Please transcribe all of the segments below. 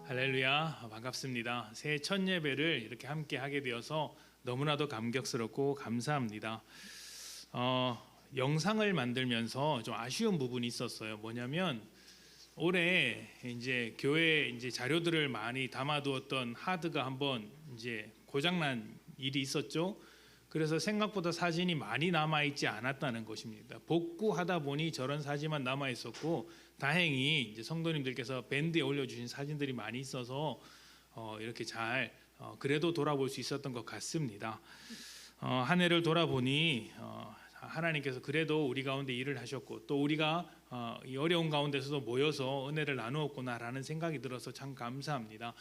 할렐루야, 반갑습니다. 새해 첫 예배를 이렇게 함께 하게 되어서 너무나도 감격스럽고 감사합니다. 영상을 만들면서 좀 아쉬운 부분이 있었어요. 뭐냐면 올해 이제 교회 이제 자료들을 많이 담아두었던 하드가 한번 이제 고장난 일이 있었죠. 그래서 생각보다 사진이 많이 남아있지 않았다는 것입니다. 복구하다 보니 저런 사진만 남아있었고, 다행히 이제 성도님들께서 밴드에 올려주신 사진들이 많이 있어서 이렇게 잘 그래도 돌아볼 수 있었던 것 같습니다. 한 해를 돌아보니 하나님께서 그래도 우리 가운데 일을 하셨고, 또 우리가 이 어려운 가운데서도 모여서 은혜를 나누었구나라는 생각이 들어서 참 감사합니다.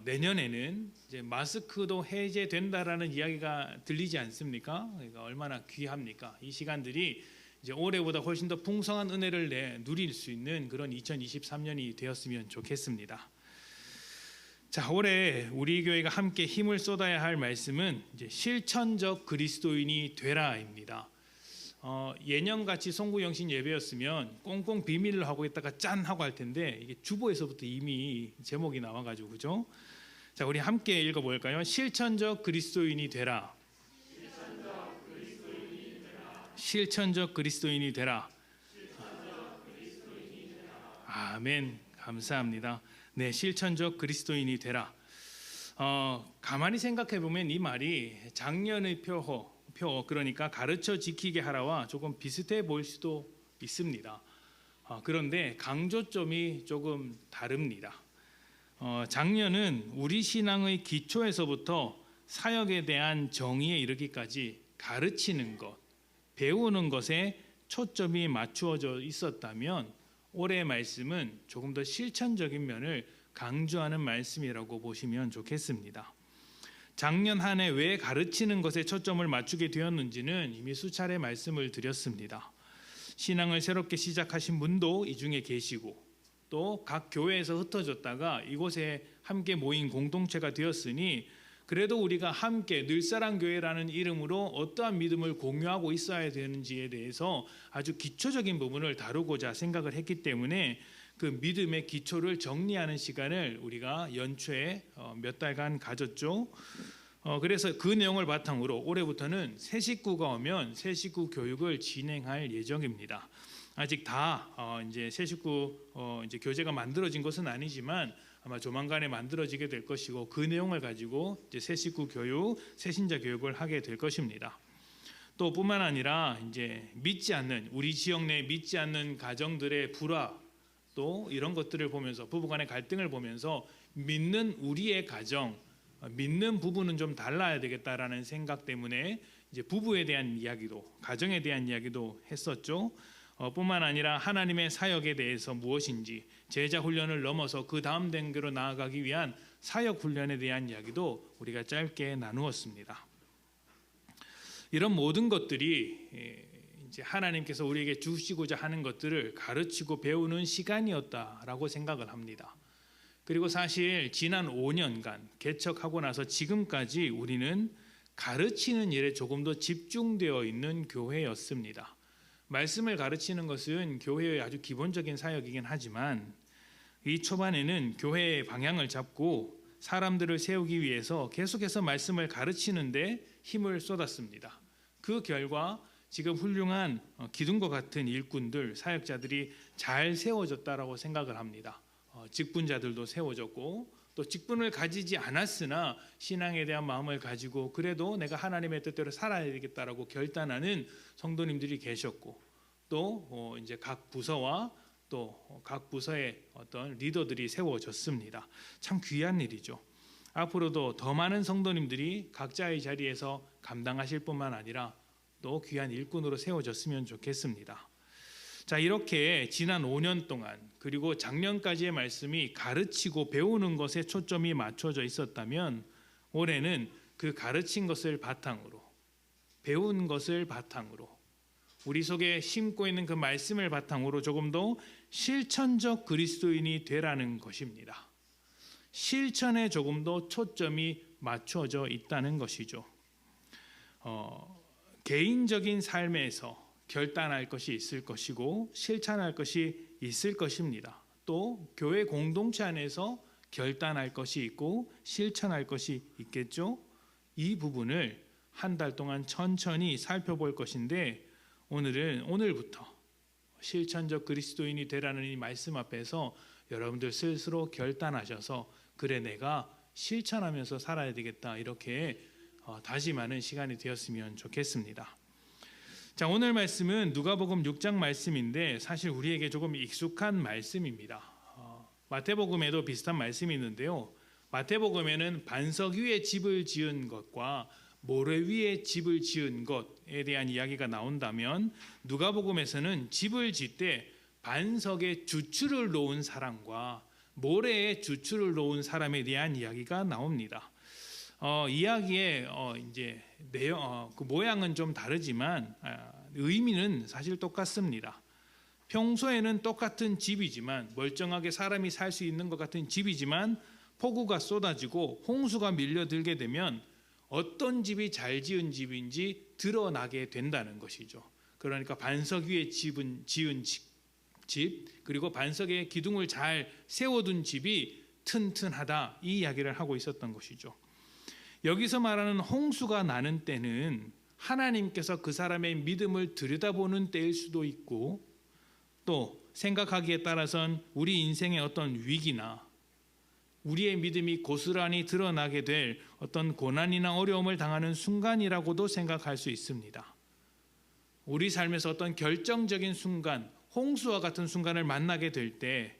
내년에는 이제 마스크도 해제된다라는 이야기가 들리지 않습니까? 그러니까 얼마나 귀합니까? 이 시간들이 이제 올해보다 훨씬 더 풍성한 은혜를 누릴 수 있는 그런 2023년이 되었으면 좋겠습니다. 자, 올해 우리 교회가 함께 힘을 쏟아야 할 말씀은 이제 실천적 그리스도인이 되라입니다. 예년같이 송구영신 예배였으면 꽁꽁 비밀을 하고 있다가 짠 하고 할 텐데, 이게 주보에서부터 이미 제목이 나와가지고, 그죠? 자, 우리 함께 읽어볼까요? 실천적 그리스도인이 되라. 실천적 그리스도인이 되라. 아멘. 감사합니다. 네, 실천적 그리스도인이 되라. 가만히 생각해 보면 이 말이 작년의 표 그러니까 가르쳐 지키게 하라와 조금 비슷해 보일 수도 있습니다. 그런데 강조점이 조금 다릅니다. 작년은 우리 신앙의 기초에서부터 사역에 대한 정의에 이르기까지 가르치는 것, 배우는 것에 초점이 맞추어져 있었다면, 올해의 말씀은 조금 더 실천적인 면을 강조하는 말씀이라고 보시면 좋겠습니다. 작년 한 해 왜 가르치는 것에 초점을 맞추게 되었는지는 이미 수차례 말씀을 드렸습니다. 신앙을 새롭게 시작하신 분도 이 중에 계시고, 또 각 교회에서 흩어졌다가 이곳에 함께 모인 공동체가 되었으니, 그래도 우리가 함께 늘사랑교회라는 이름으로 어떠한 믿음을 공유하고 있어야 되는지에 대해서 아주 기초적인 부분을 다루고자 생각을 했기 때문에 그 믿음의 기초를 정리하는 시간을 우리가 연초에 몇 달간 가졌죠. 그래서 그 내용을 바탕으로 올해부터는 새 식구가 오면 새 식구 교육을 진행할 예정입니다. 아직 다 이제 새 식구 이제 교재가 만들어진 것은 아니지만 아마 조만간에 만들어지게 될 것이고, 그 내용을 가지고 이제 새 식구 교육, 새신자 교육을 하게 될 것입니다. 또 뿐만 아니라 이제 믿지 않는, 우리 지역 내 믿지 않는 가정들의 불화, 또 이런 것들을 보면서, 부부간의 갈등을 보면서 믿는 우리의 가정, 믿는 부부는 좀 달라야 되겠다라는 생각 때문에 이제 부부에 대한 이야기도, 가정에 대한 이야기도 했었죠. 뿐만 아니라 하나님의 사역에 대해서 무엇인지, 제자 훈련을 넘어서 그 다음 단계로 나아가기 위한 사역 훈련에 대한 이야기도 우리가 짧게 나누었습니다. 이런 모든 것들이 이제 하나님께서 우리에게 주시고자 하는 것들을 가르치고 배우는 시간이었다라고 생각을 합니다. 그리고 사실 지난 5년간 개척하고 나서 지금까지 우리는 가르치는 일에 조금 더 집중되어 있는 교회였습니다. 말씀을 가르치는 것은 교회의 아주 기본적인 사역이긴 하지만, 이 초반에는 교회의 방향을 잡고 사람들을 세우기 위해서 계속해서 말씀을 가르치는데 힘을 쏟았습니다. 그 결과 지금 훌륭한 기둥과 같은 일꾼들, 사역자들이 잘 세워졌다라고 생각을 합니다. 직분자들도 세워졌고, 또 직분을 가지지 않았으나 신앙에 대한 마음을 가지고 그래도 내가 하나님의 뜻대로 살아야 되겠다라고 결단하는 성도님들이 계셨고, 또 이제 각 부서와 또 각 부서의 어떤 리더들이 세워졌습니다. 참 귀한 일이죠. 앞으로도 더 많은 성도님들이 각자의 자리에서 감당하실 뿐만 아니라 또 귀한 일꾼으로 세워졌으면 좋겠습니다. 자, 이렇게 지난 5년 동안, 그리고 작년까지의 말씀이 가르치고 배우는 것에 초점이 맞춰져 있었다면, 올해는 그 가르친 것을 바탕으로, 배운 것을 바탕으로, 우리 속에 심고 있는 그 말씀을 바탕으로 조금 더 실천적 그리스도인이 되라는 것입니다. 실천에 조금 더 초점이 맞춰져 있다는 것이죠. 개인적인 삶에서 결단할 것이 있을 것이고 실천할 것이 있을 것입니다. 또 교회 공동체 안에서 결단할 것이 있고 실천할 것이 있겠죠. 이 부분을 한 달 동안 천천히 살펴볼 것인데 오늘부터 실천적 그리스도인이 되라는 이 말씀 앞에서 여러분들 스스로 결단하셔서 그래 내가 실천하면서 살아야 되겠다 이렇게 다짐하는 시간이 되었으면 좋겠습니다. 자, 오늘 말씀은 누가복음 6장 말씀인데 사실 우리에게 조금 익숙한 말씀입니다. 마태복음에도 비슷한 말씀이 있는데요. 마태복음에는 반석 위에 집을 지은 것과 모래 위에 집을 지은 것에 대한 이야기가 나온다면 누가복음에서는 집을 짓되 반석에 주추를 놓은 사람과 모래에 주추를 놓은 사람에 대한 이야기가 나옵니다. 이야기의 이제 내용, 그 모양은 좀 다르지만 의미는 사실 똑같습니다. 평소에는 똑같은 집이지만 멀쩡하게 사람이 살 수 있는 것 같은 집이지만 폭우가 쏟아지고 홍수가 밀려들게 되면 어떤 집이 잘 지은 집인지 드러나게 된다는 것이죠. 그러니까 반석 위에 지은 집 그리고 반석에 기둥을 잘 세워둔 집이 튼튼하다 이 이야기를 하고 있었던 것이죠. 여기서 말하는 홍수가 나는 때는 하나님께서 그 사람의 믿음을 들여다보는 때일 수도 있고 또 생각하기에 따라서는 우리 인생의 어떤 위기나 우리의 믿음이 고스란히 드러나게 될 어떤 고난이나 어려움을 당하는 순간이라고도 생각할 수 있습니다. 우리 삶에서 어떤 결정적인 순간, 홍수와 같은 순간을 만나게 될 때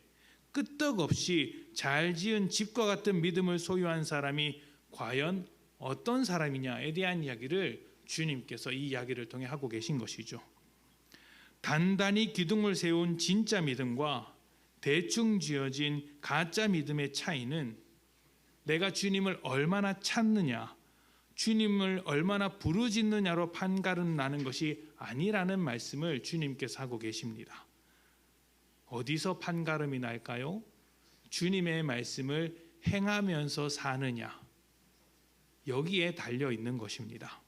끄떡없이 잘 지은 집과 같은 믿음을 소유한 사람이 과연 어떤 사람이냐에 대한 이야기를 주님께서 이 이야기를 통해 하고 계신 것이죠. 단단히 기둥을 세운 진짜 믿음과 대충 지어진 가짜 믿음의 차이는 내가 주님을 얼마나 찾느냐, 주님을 얼마나 부르짖느냐로 판가름 나는 것이 아니라는 말씀을 주님께서 하고 계십니다. 어디서 판가름이 날까요? 주님의 말씀을 행하면서 사느냐, 여기에 달려 있는 것입니다.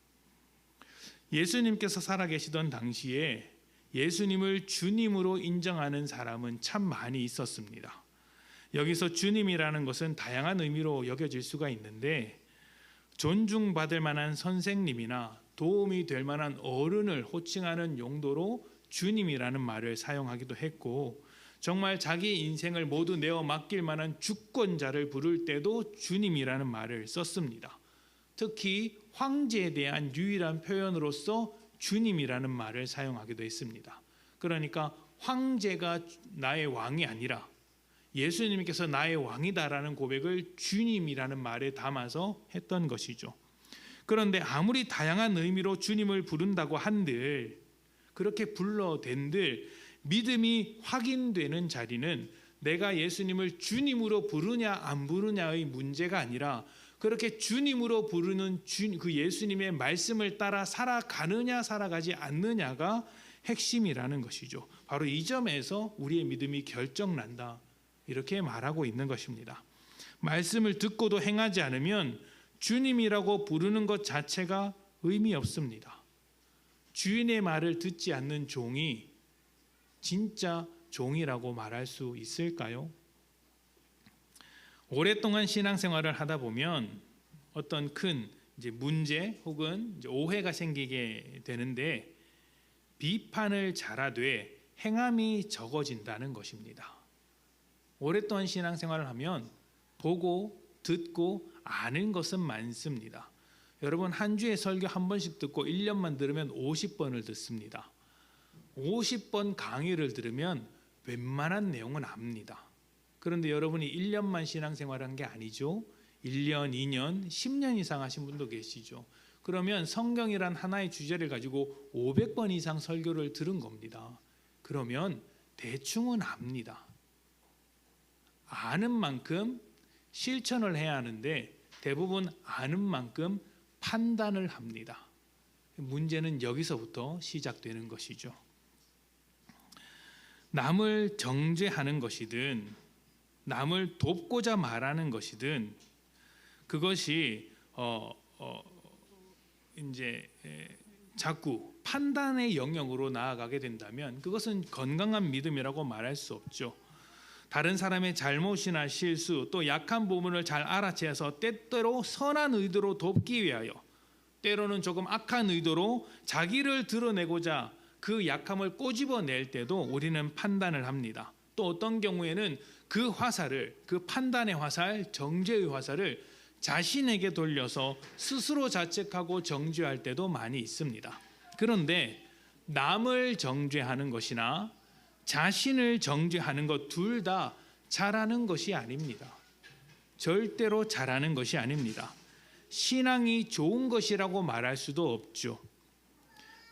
예수님께서 살아계시던 당시에 예수님을 주님으로 인정하는 사람은 참 많이 있었습니다. 여기서 주님이라는 것은 다양한 의미로 여겨질 수가 있는데 존중받을 만한 선생님이나 도움이 될 만한 어른을 호칭하는 용도로 주님이라는 말을 사용하기도 했고 정말 자기 인생을 모두 내어 맡길 만한 주권자를 부를 때도 주님이라는 말을 썼습니다. 특히 황제에 대한 유일한 표현으로서 주님이라는 말을 사용하기도 했습니다. 그러니까 황제가 나의 왕이 아니라 예수님께서 나의 왕이다라는 고백을 주님이라는 말에 담아서 했던 것이죠. 그런데 아무리 다양한 의미로 주님을 부른다고 한들 그렇게 불러댄들 믿음이 확인되는 자리는 내가 예수님을 주님으로 부르냐 안 부르냐의 문제가 아니라 그렇게 주님으로 부르는 그 예수님의 말씀을 따라 살아가느냐 살아가지 않느냐가 핵심이라는 것이죠. 바로 이 점에서 우리의 믿음이 결정난다 이렇게 말하고 있는 것입니다. 말씀을 듣고도 행하지 않으면 주님이라고 부르는 것 자체가 의미 없습니다. 주인의 말을 듣지 않는 종이 진짜 종이라고 말할 수 있을까요? 오랫동안 신앙생활을 하다 보면 어떤 큰 문제 혹은 오해가 생기게 되는데 비판을 잘하되 행함이 적어진다는 것입니다. 오랫동안 신앙생활을 하면 보고 듣고 아는 것은 많습니다. 여러분 한 주에 설교 한 번씩 듣고 1년만 들으면 50번을 듣습니다. 50번 강의를 들으면 웬만한 내용은 압니다. 그런데 여러분이 1년만 신앙생활한 게 아니죠. 1년, 2년, 10년 이상 하신 분도 계시죠. 그러면 성경이란 하나의 주제를 가지고 500번 이상 설교를 들은 겁니다. 그러면 대충은 압니다. 아는 만큼 실천을 해야 하는데 대부분 아는 만큼 판단을 합니다. 문제는 여기서부터 시작되는 것이죠. 남을 정죄하는 것이든 남을 돕고자 말하는 것이든 그것이 이제 자꾸 판단의 영역으로 나아가게 된다면 그것은 건강한 믿음이라고 말할 수 없죠. 다른 사람의 잘못이나 실수 또 약한 부분을 잘 알아채서 때때로 선한 의도로 돕기 위하여 때로는 조금 악한 의도로 자기를 드러내고자 그 약함을 꼬집어낼 때도 우리는 판단을 합니다. 또 어떤 경우에는 그 화살을, 그 판단의 화살, 정죄의 화살을 자신에게 돌려서 스스로 자책하고 정죄할 때도 많이 있습니다. 그런데 남을 정죄하는 것이나 자신을 정죄하는 것 둘 다 잘하는 것이 아닙니다. 절대로 잘하는 것이 아닙니다. 신앙이 좋은 것이라고 말할 수도 없죠.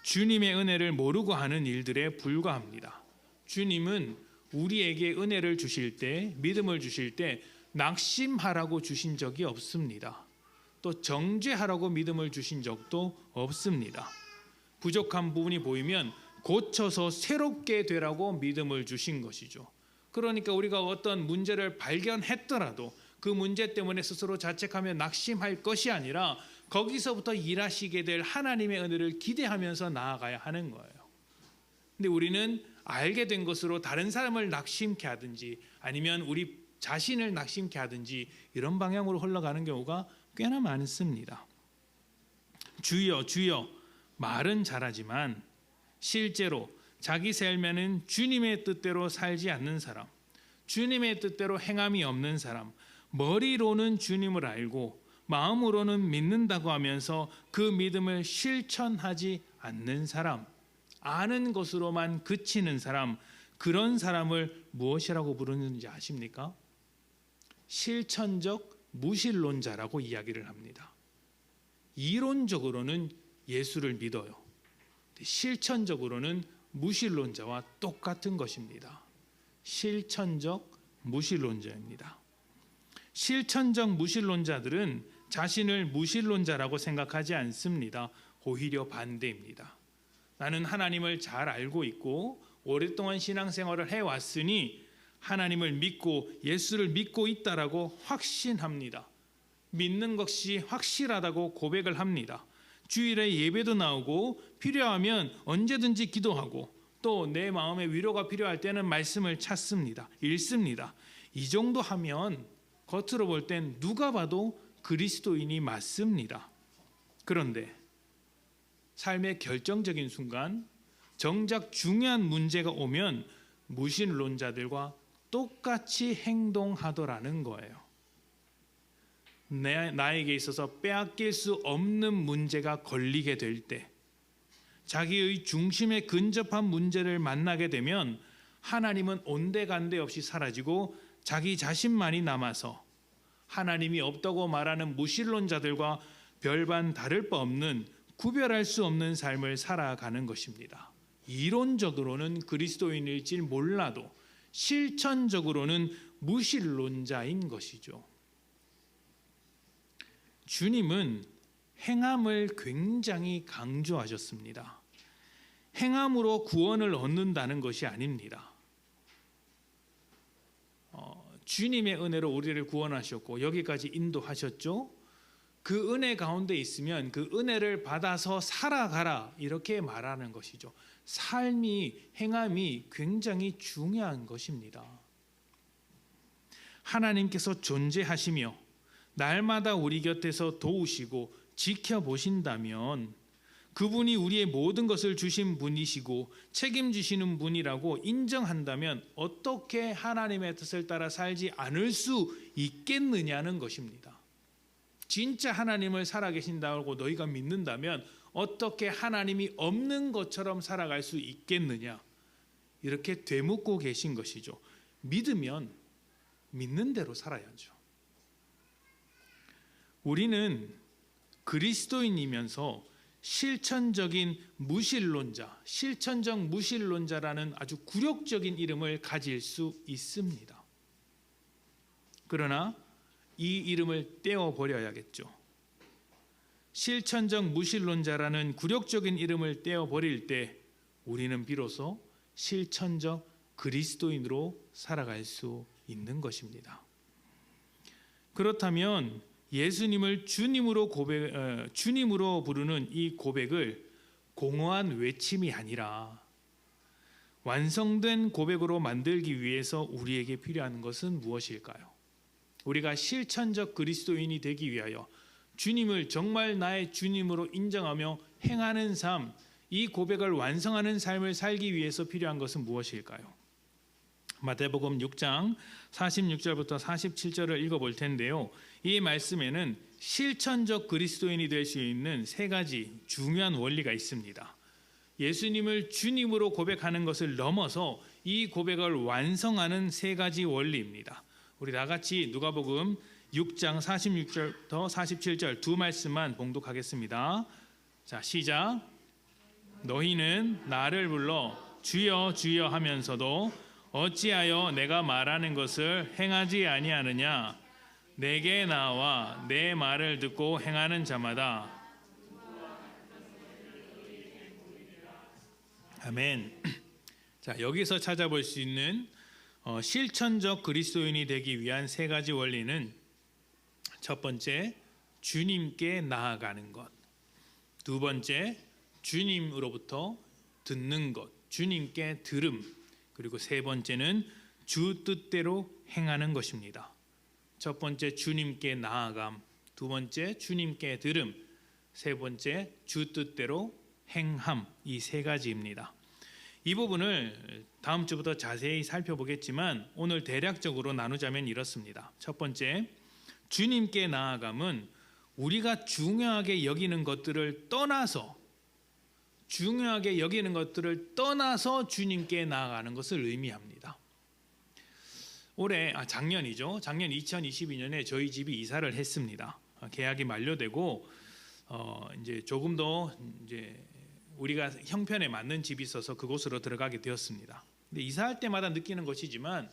주님의 은혜를 모르고 하는 일들에 불과합니다. 주님은 우리에게 은혜를 주실 때, 믿음을 주실 때 낙심하라고 주신 적이 없습니다. 또 정죄하라고 믿음을 주신 적도 없습니다. 부족한 부분이 보이면 고쳐서 새롭게 되라고 믿음을 주신 것이죠. 그러니까 우리가 어떤 문제를 발견했더라도 그 문제 때문에 스스로 자책하며 낙심할 것이 아니라 거기서부터 일하시게 될 하나님의 은혜를 기대하면서 나아가야 하는 거예요. 근데 우리는 알게 된 것으로 다른 사람을 낙심케 하든지 아니면 우리 자신을 낙심케 하든지 이런 방향으로 흘러가는 경우가 꽤나 많습니다. 주여 주여 말은 잘하지만 실제로 자기 삶에는 주님의 뜻대로 살지 않는 사람, 주님의 뜻대로 행함이 없는 사람, 머리로는 주님을 알고 마음으로는 믿는다고 하면서 그 믿음을 실천하지 않는 사람, 아는 것으로만 그치는 사람, 그런 사람을 무엇이라고 부르는지 아십니까? 실천적 무신론자라고 이야기를 합니다. 이론적으로는 예수를 믿어요. 실천적으로는 무신론자와 똑같은 것입니다. 실천적 무신론자입니다. 실천적 무신론자들은 자신을 무신론자라고 생각하지 않습니다. 오히려 반대입니다. 나는 하나님을 잘 알고 있고 오랫동안 신앙생활을 해왔으니 하나님을 믿고 예수를 믿고 있다라고 확신합니다. 믿는 것이 확실하다고 고백을 합니다. 주일에 예배도 나오고 필요하면 언제든지 기도하고 또 내 마음에 위로가 필요할 때는 말씀을 찾습니다. 읽습니다. 이 정도 하면 겉으로 볼 땐 누가 봐도 그리스도인이 맞습니다. 그런데 삶의 결정적인 순간 정작 중요한 문제가 오면 무신론자들과 똑같이 행동하더라는 거예요. 나에게 있어서 빼앗길 수 없는 문제가 걸리게 될 때, 자기의 중심에 근접한 문제를 만나게 되면 하나님은 온데간데 없이 사라지고 자기 자신만이 남아서 하나님이 없다고 말하는 무신론자들과 별반 다를 바 없는 구별할 수 없는 삶을 살아가는 것입니다. 이론적으로는 그리스도인일지 몰라도 실천적으로는 무신론자인 것이죠. 주님은 행함을 굉장히 강조하셨습니다. 행함으로 구원을 얻는다는 것이 아닙니다. 주님의 은혜로 우리를 구원하셨고 여기까지 인도하셨죠. 그 은혜 가운데 있으면 그 은혜를 받아서 살아가라 이렇게 말하는 것이죠. 삶이, 행함이 굉장히 중요한 것입니다. 하나님께서 존재하시며 날마다 우리 곁에서 도우시고 지켜보신다면 그분이 우리의 모든 것을 주신 분이시고 책임지시는 분이라고 인정한다면 어떻게 하나님의 뜻을 따라 살지 않을 수 있겠느냐는 것입니다. 진짜 하나님을 살아계신다고 너희가 믿는다면 어떻게 하나님이 없는 것처럼 살아갈 수 있겠느냐, 이렇게 되묻고 계신 것이죠. 믿으면 믿는 대로 살아야죠. 우리는 그리스도인이면서 실천적인 무신론자, 실천적 무신론자라는 아주 굴욕적인 이름을 가질 수 있습니다. 그러나 이 이름을 떼어버려야겠죠. 실천적 무신론자라는 굴욕적인 이름을 떼어버릴 때 우리는 비로소 실천적 그리스도인으로 살아갈 수 있는 것입니다. 그렇다면 예수님을 주님으로 부르는 이 고백을 공허한 외침이 아니라 완성된 고백으로 만들기 위해서 우리에게 필요한 것은 무엇일까요? 우리가 실천적 그리스도인이 되기 위하여 주님을 정말 나의 주님으로 인정하며 행하는 삶, 이 고백을 완성하는 삶을 살기 위해서 필요한 것은 무엇일까요? 마태복음 6장 46절부터 47절을 읽어볼 텐데요. 이 말씀에는 실천적 그리스도인이 될 수 있는 세 가지 중요한 원리가 있습니다. 예수님을 주님으로 고백하는 것을 넘어서 이 고백을 완성하는 세 가지 원리입니다. 우리 다 같이 누가복음 6장 46절부터 47절 두 말씀만 봉독하겠습니다. 자, 시작. 너희는 나를 불러 주여 주여 하면서도 어찌하여 내가 말하는 것을 행하지 아니하느냐? 내게 나와 내 말을 듣고 행하는 자마다. 아멘. 자, 여기서 찾아볼 수 있는 실천적 그리스도인이 되기 위한 세 가지 원리는 첫 번째, 주님께 나아가는 것. 두 번째, 주님으로부터 듣는 것, 주님께 들음. 그리고 세 번째는 주 뜻대로 행하는 것입니다. 첫 번째, 주님께 나아감. 두 번째, 주님께 들음. 세 번째, 주 뜻대로 행함. 이 세 가지입니다. 이 부분을 다음 주부터 자세히 살펴보겠지만 오늘 대략적으로 나누자면 이렇습니다. 첫 번째, 주님께 나아감은 우리가 중요하게 여기는 것들을 떠나서 주님께 나아가는 것을 의미합니다. 작년이죠. 작년 2022년에 저희 집이 이사를 했습니다. 계약이 만료되고 이제 조금 더 이제 우리가 형편에 맞는 집이 있어서 그곳으로 들어가게 되었습니다. 근데 이사할 때마다 느끼는 것이지만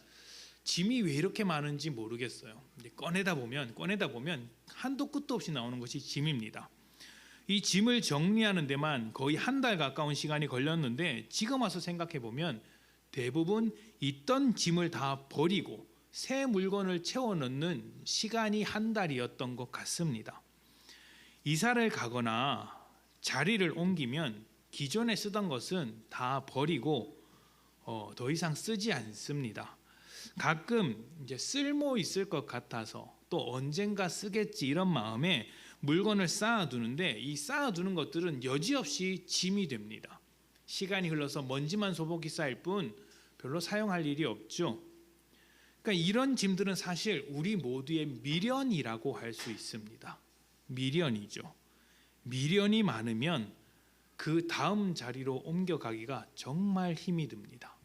짐이 왜 이렇게 많은지 모르겠어요. 이제 꺼내다 보면 한도 끝도 없이 나오는 것이 짐입니다. 이 짐을 정리하는 데만 거의 한 달 가까운 시간이 걸렸는데 지금 와서 생각해 보면 대부분 있던 짐을 다 버리고 새 물건을 채워 넣는 시간이 한 달이었던 것 같습니다. 이사를 가거나 자리를 옮기면 기존에 쓰던 것은 다 버리고 더 이상 쓰지 않습니다. 가끔 이제 쓸모 있을 것 같아서 또 언젠가 쓰겠지 이런 마음에 물건을 쌓아두는데 이 쌓아두는 것들은 여지없이 짐이 됩니다. 시간이 흘러서 먼지만 소복이 쌓일 뿐 별로 사용할 일이 없죠. 그러니까 이런 짐들은 사실 우리 모두의 미련이라고 할 수 있습니다. 미련이죠. 미련이 많으면 그 다음 자리로 옮겨가기가 정말 힘이 듭니다.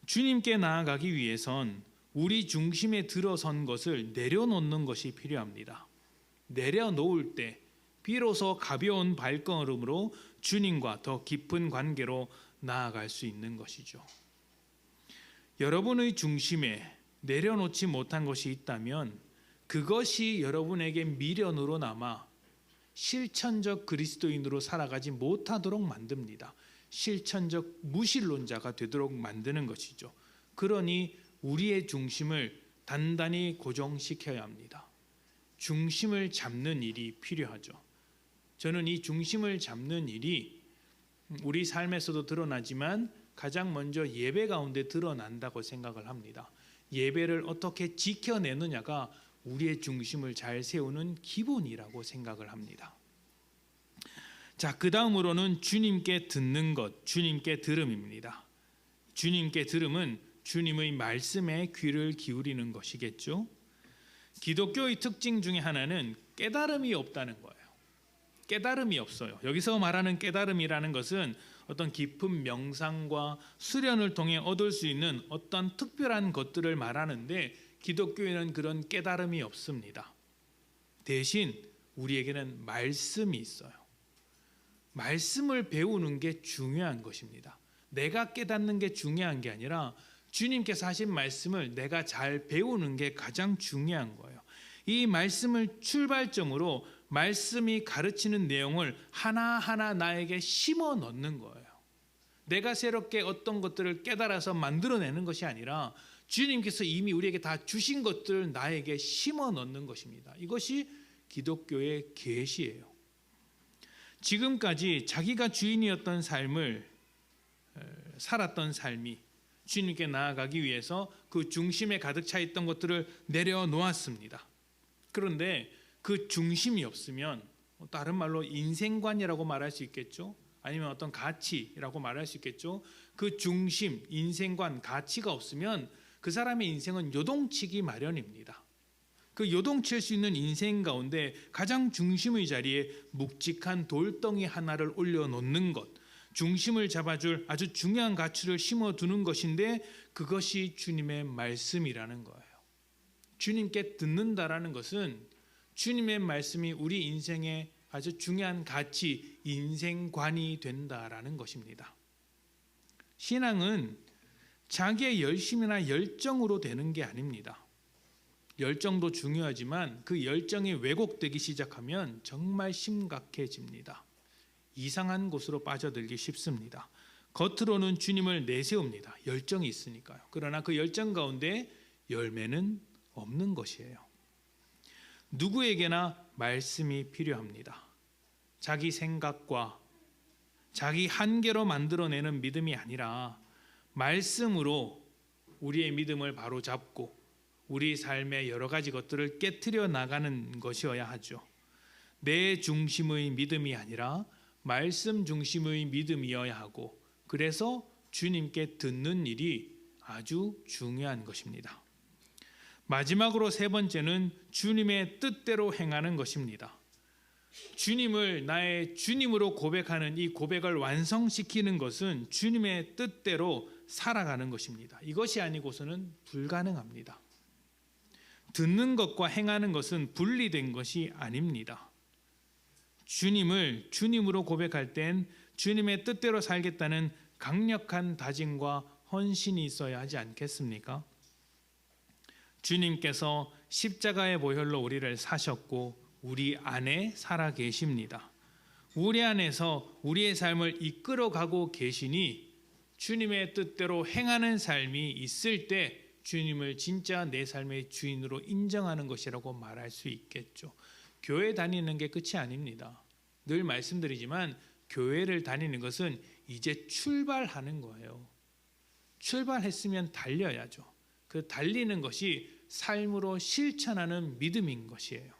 주님께 나아가기 위해선 우리 중심에 들어선 것을 내려놓는 것이 필요합니다. 내려놓을 때 비로소 가벼운 발걸음으로 주님과 더 깊은 관계로 나아갈 수 있는 것이죠. 여러분의 중심에 내려놓지 못한 것이 있다면 그것이 여러분에게 미련으로 남아 실천적 그리스도인으로 살아가지 못하도록 만듭니다. 실천적 무신론자가 되도록 만드는 것이죠. 그러니 우리의 중심을 단단히 고정시켜야 합니다. 중심을 잡는 일이 필요하죠. 저는 이 중심을 잡는 일이 우리 삶에서도 드러나지만 가장 먼저 예배 가운데 드러난다고 생각을 합니다. 예배를 어떻게 지켜내느냐가 우리의 중심을 잘 세우는 기본이라고 생각을 합니다. 자, 그 다음으로는 주님께 듣는 것, 주님께 들음입니다. 주님께 들음은 주님의 말씀에 귀를 기울이는 것이겠죠. 기독교의 특징 중에 하나는 깨달음이 없다는 거예요. 깨달음이 없어요. 여기서 말하는 깨달음이라는 것은 어떤 깊은 명상과 수련을 통해 얻을 수 있는 어떤 특별한 것들을 말하는데 기독교에는 그런 깨달음이 없습니다. 대신 우리에게는 말씀이 있어요. 말씀을 배우는 게 중요한 것입니다. 내가 깨닫는 게 중요한 게 아니라 주님께서 하신 말씀을 내가 잘 배우는 게 가장 중요한 거예요. 이 말씀을 출발점으로 말씀이 가르치는 내용을 하나하나 나에게 심어 넣는 거예요. 내가 새롭게 어떤 것들을 깨달아서 만들어내는 것이 아니라 주님께서 이미 우리에게 다 주신 것들을 나에게 심어 넣는 것입니다. 이것이 기독교의 계시예요. 지금까지 자기가 주인이었던 삶을 살았던 삶이 주님께 나아가기 위해서 그 중심에 가득 차 있던 것들을 내려놓았습니다. 그런데 그 중심이 없으면 다른 말로 인생관이라고 말할 수 있겠죠. 아니면 어떤 가치라고 말할 수 있겠죠. 그 중심, 인생관, 가치가 없으면 그 사람의 인생은 요동치기 마련입니다. 그 요동칠 수 있는 인생 가운데 가장 중심의 자리에 묵직한 돌덩이 하나를 올려놓는 것, 중심을 잡아줄 아주 중요한 가치를 심어두는 것인데 그것이 주님의 말씀이라는 거예요. 주님께 듣는다라는 것은 주님의 말씀이 우리 인생의 아주 중요한 가치, 인생관이 된다라는 것입니다. 신앙은 자기의 열심이나 열정으로 되는 게 아닙니다. 열정도 중요하지만 그 열정이 왜곡되기 시작하면 정말 심각해집니다. 이상한 곳으로 빠져들기 쉽습니다. 겉으로는 주님을 내세웁니다. 열정이 있으니까요. 그러나 그 열정 가운데 열매는 없는 것이에요. 누구에게나 말씀이 필요합니다. 자기 생각과 자기 한계로 만들어내는 믿음이 아니라 말씀으로 우리의 믿음을 바로잡고 우리 삶의 여러 가지 것들을 깨트려 나가는 것이어야 하죠. 내 중심의 믿음이 아니라 말씀 중심의 믿음이어야 하고, 그래서 주님께 듣는 일이 아주 중요한 것입니다. 마지막으로 세 번째는 주님의 뜻대로 행하는 것입니다. 주님을 나의 주님으로 고백하는 이 고백을 완성시키는 것은 주님의 뜻대로 살아가는 것입니다. 이것이 아니고서는 불가능합니다. 듣는 것과 행하는 것은 분리된 것이 아닙니다. 주님을 주님으로 고백할 땐 주님의 뜻대로 살겠다는 강력한 다짐과 헌신이 있어야 하지 않겠습니까? 주님께서 십자가의 보혈로 우리를 사셨고 우리 안에 살아 계십니다. 우리 안에서 우리의 삶을 이끌어가고 계시니 주님의 뜻대로 행하는 삶이 있을 때 주님을 진짜 내 삶의 주인으로 인정하는 것이라고 말할 수 있겠죠. 교회 다니는 게 끝이 아닙니다. 늘 말씀드리지만 교회를 다니는 것은 이제 출발하는 거예요. 출발했으면 달려야죠. 그 달리는 것이 삶으로 실천하는 믿음인 것이에요.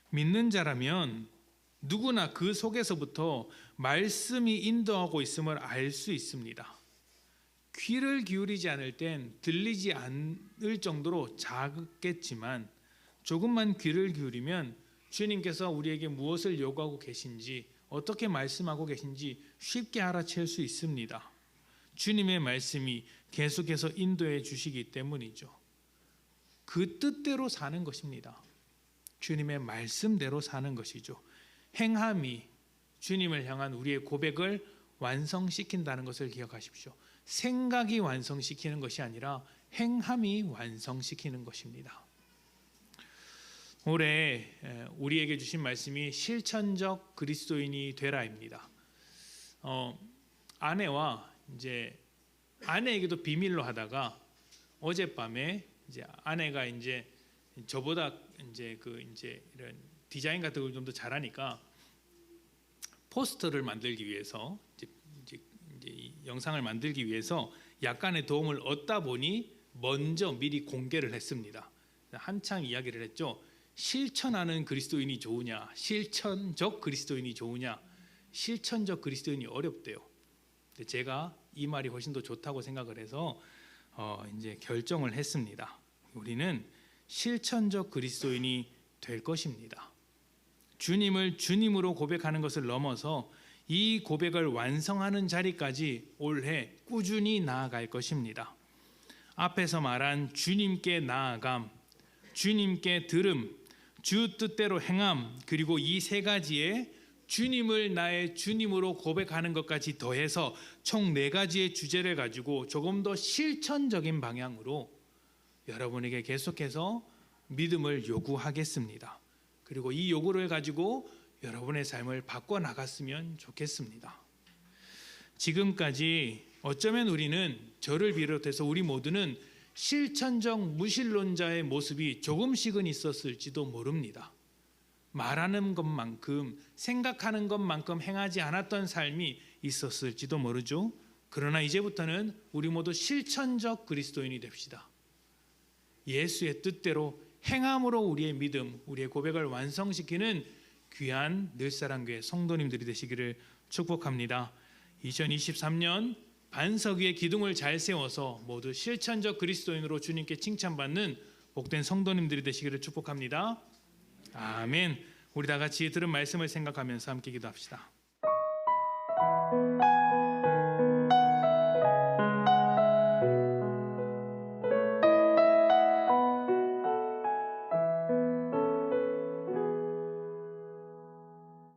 믿는 자라면 누구나 그 속에서부터 말씀이 인도하고 있음을 알 수 있습니다. 귀를 기울이지 않을 땐 들리지 않을 정도로 작겠지만 조금만 귀를 기울이면 주님께서 우리에게 무엇을 요구하고 계신지, 어떻게 말씀하고 계신지 쉽게 알아챌 수 있습니다. 주님의 말씀이 계속해서 인도해 주시기 때문이죠. 그 뜻대로 사는 것입니다. 주님의 말씀대로 사는 것이죠. 행함이 주님을 향한 우리의 고백을 완성시킨다는 것을 기억하십시오. 생각이 완성시키는 것이 아니라 행함이 완성시키는 것입니다. 올해 우리에게 주신 말씀이 실천적 그리스도인이 되라입니다. 아내와 이제 아내에게도 비밀로 하다가 어젯밤에 이제 아내가 이제 저보다 이제 이런 디자인 같은 걸 좀 더 잘하니까 포스터를 만들기 위해서 이제 이 영상을 만들기 위해서 약간의 도움을 얻다 보니 먼저 미리 공개를 했습니다. 한창 이야기를 했죠. 실천하는 그리스도인이 좋으냐, 실천적 그리스도인이 좋으냐. 실천적 그리스도인이 어렵대요. 근데 제가 이 말이 훨씬 더 좋다고 생각을 해서 이제 결정을 했습니다. 우리는 실천적 그리스도인이 될 것입니다. 주님을 주님으로 고백하는 것을 넘어서 이 고백을 완성하는 자리까지 올해 꾸준히 나아갈 것입니다. 앞에서 말한 주님께 나아감, 주님께 들음, 주 뜻대로 행함, 그리고 이 세 가지에 주님을 나의 주님으로 고백하는 것까지 더해서 총 4가지의 주제를 가지고 조금 더 실천적인 방향으로 여러분에게 계속해서 믿음을 요구하겠습니다. 그리고 이 요구를 가지고 여러분의 삶을 바꿔나갔으면 좋겠습니다. 지금까지 어쩌면 우리는 저를 비롯해서 우리 모두는 실천적 무신론자의 모습이 조금씩은 있었을지도 모릅니다. 말하는 것만큼 생각하는 것만큼 행하지 않았던 삶이 있었을지도 모르죠. 그러나 이제부터는 우리 모두 실천적 그리스도인이 됩시다. 예수의 뜻대로 행함으로 우리의 믿음, 우리의 고백을 완성시키는 귀한 늘사랑교회 성도님들이 되시기를 축복합니다. 2023년 반석 위에 기둥을 잘 세워서 모두 실천적 그리스도인으로 주님께 칭찬받는 복된 성도님들이 되시기를 축복합니다. 아멘. 우리 다 같이 들은 말씀을 생각하면서 함께 기도합시다.